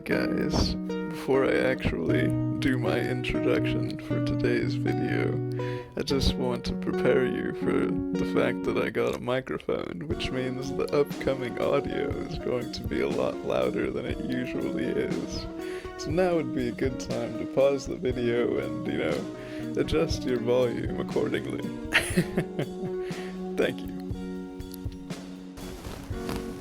guys, before I actually do my introduction for today's video, I just want to prepare you for the fact that I got a microphone, which means the upcoming audio is going to be a lot louder than it usually is. So now would be a good time to pause the video and, adjust your volume accordingly. Thank you.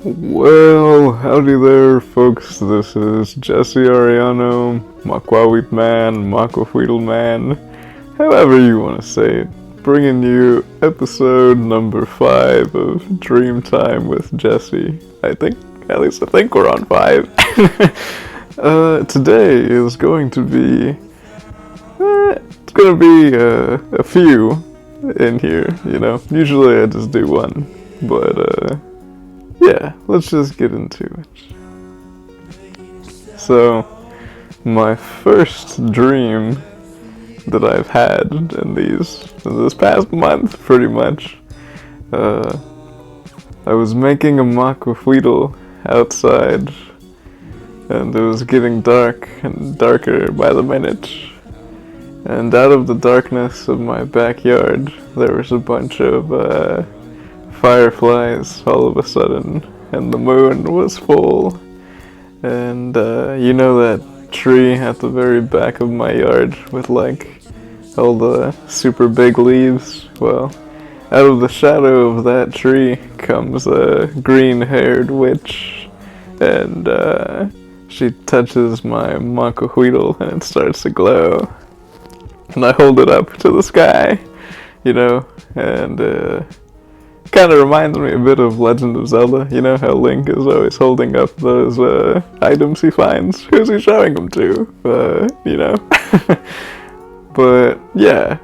Well, howdy there, folks. This is Jesse Ariano, Makwawit Man, Makwafweedle Man, however you want to say it, bringing you episode number 5 of Dreamtime with Jesse. I think we're on 5. Today is going to be, a few in here, Usually I just do one, but, yeah, let's just get into it. So, my first dream that I've had in this past month, pretty much, I was making a makwafweedle outside, and it was getting dark and darker by the minute. And out of the darkness of my backyard, there was a bunch of, fireflies all of a sudden, and the moon was full, and that tree at the very back of my yard with all the super big leaves? Well, out of the shadow of that tree comes a green-haired witch, and she touches my makwafweedle and it starts to glow, and I hold it up to the sky, and kind of reminds me a bit of Legend of Zelda, how Link is always holding up those items he finds. Who's he showing them to? But yeah,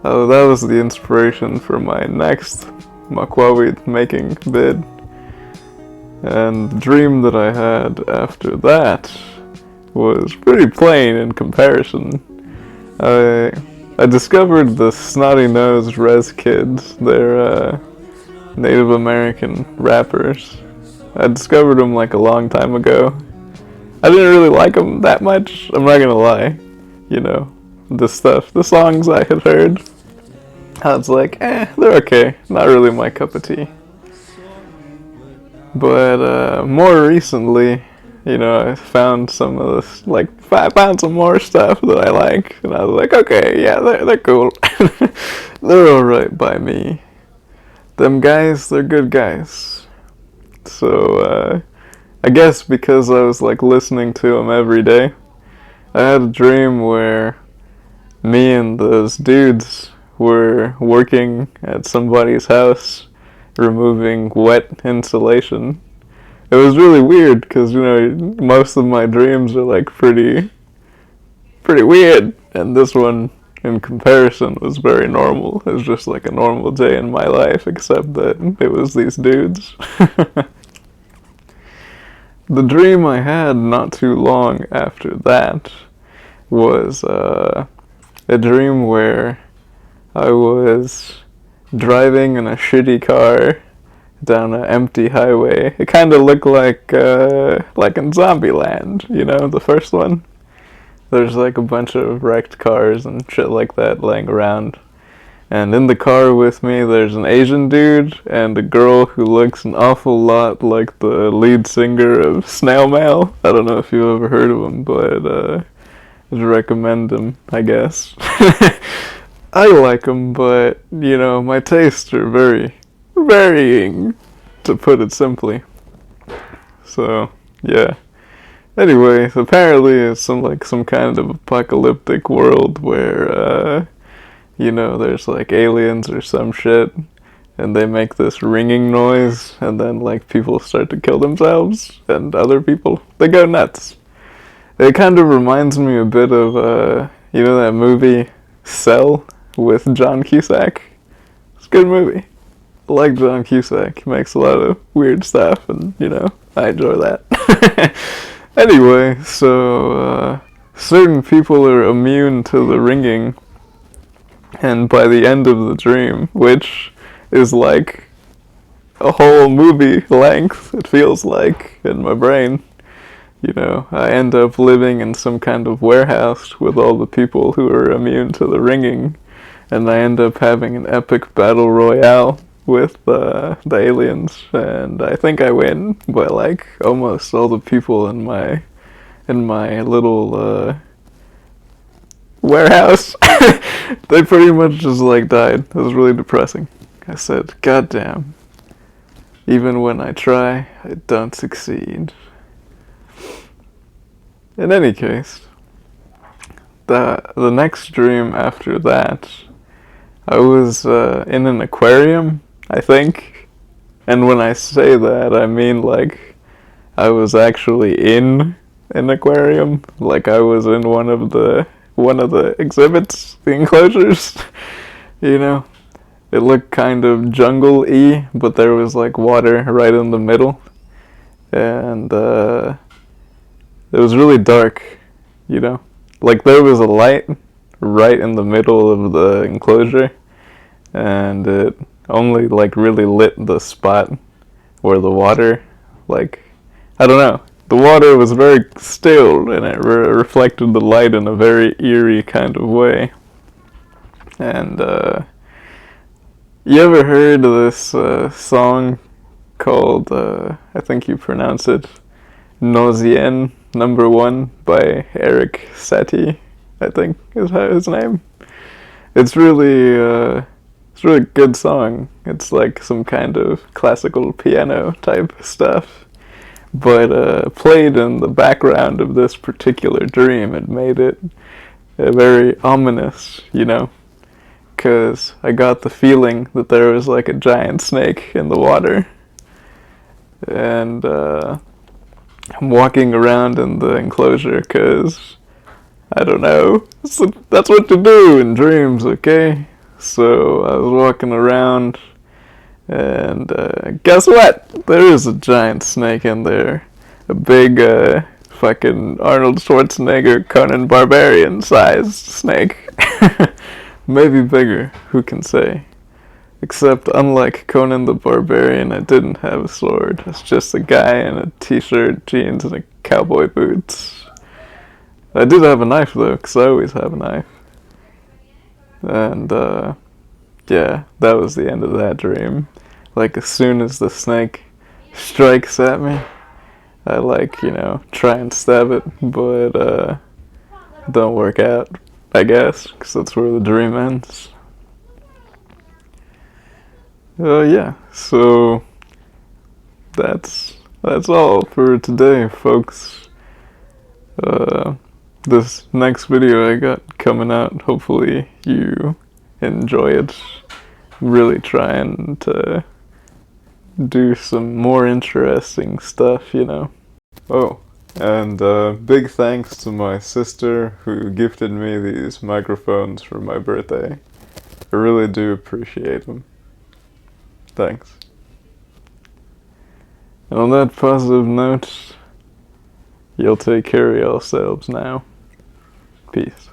that was the inspiration for my next Makwawit making vid. And the dream that I had after that was pretty plain in comparison. I discovered the Snotty Nose Rez Kids. They're Native American rappers. I discovered them a long time ago. I didn't really like them that much, I'm not gonna lie. The songs I had heard, I was they're okay, not really my cup of tea. But more recently, I found some of this, I found some more stuff that I like, and I was okay, yeah, they're cool. They're alright by me. Them guys, they're good guys. So, I guess because I was listening to them every day, I had a dream where me and those dudes were working at somebody's house, removing wet insulation. It was really weird because, most of my dreams are pretty weird, and this one, in comparison, was very normal. It was just a normal day in my life, except that it was these dudes. The dream I had not too long after that was a dream where I was driving in a shitty car down an empty highway. It kind of looked like in Zombieland, the first one. There's a bunch of wrecked cars and shit like that laying around. And in the car with me, there's an Asian dude and a girl who looks an awful lot like the lead singer of Snail Mail. I don't know if you've ever heard of him, but I'd recommend him, I guess. I like him, but, my tastes are very varying, to put it simply. So, yeah. Anyway, apparently it's some kind of apocalyptic world where, there's aliens or some shit, and they make this ringing noise, and then people start to kill themselves, and other people, they go nuts. It kind of reminds me a bit of, that movie Cell with John Cusack. It's a good movie. I like John Cusack. He makes a lot of weird stuff, and, I enjoy that. Anyway, so, certain people are immune to the ringing, and by the end of the dream, which is a whole movie length, it feels like, in my brain, you know, I end up living in some kind of warehouse with all the people who are immune to the ringing, and I end up having an epic battle royale with the aliens, and I think I win by like almost all the people in my little warehouse. They pretty much just like died. It was really depressing. I said, God damn. Even when I try, I don't succeed. In any case, the next dream after that, I was in an aquarium, I think. And when I say that, I mean like I was actually in an aquarium, like I was in one of the exhibits, the enclosures. You know, it looked kind of jungle-y, but there was like water right in the middle, and it was really dark. You know, like there was a light right in the middle of the enclosure, and it only like really lit the spot where the water, like, I don't know. The water was very still, and it reflected the light in a very eerie kind of way. And you ever heard of this song called, I think you pronounce it, Nausien #1 by Eric Satie, I think is his name. It's really good song. It's like some kind of classical piano type stuff. But played in the background of this particular dream, it made it very ominous, you know, because I got the feeling that there was like a giant snake in the water. And I'm walking around in the enclosure because, I don't know, that's what you do in dreams, okay? So I was walking around, and guess what? There is a giant snake in there. A big fucking Arnold Schwarzenegger Conan Barbarian sized snake. Maybe bigger, who can say? Except unlike Conan the Barbarian, I didn't have a sword. It's just a guy in a t-shirt, jeans, and a cowboy boots. I did have a knife though, because I always have a knife. And yeah, that was the end of that dream. Like as soon as the snake strikes at me, I like, you know, try and stab it, but don't work out, I guess, because that's where the dream ends. Yeah, so that's all for today, folks. This next video I got coming out, hopefully you enjoy it. I'm really trying to do some more interesting stuff, you know. Oh, and big thanks to my sister who gifted me these microphones for my birthday. I really do appreciate them. Thanks. And on that positive note, you'll take care of yourselves now. Peace.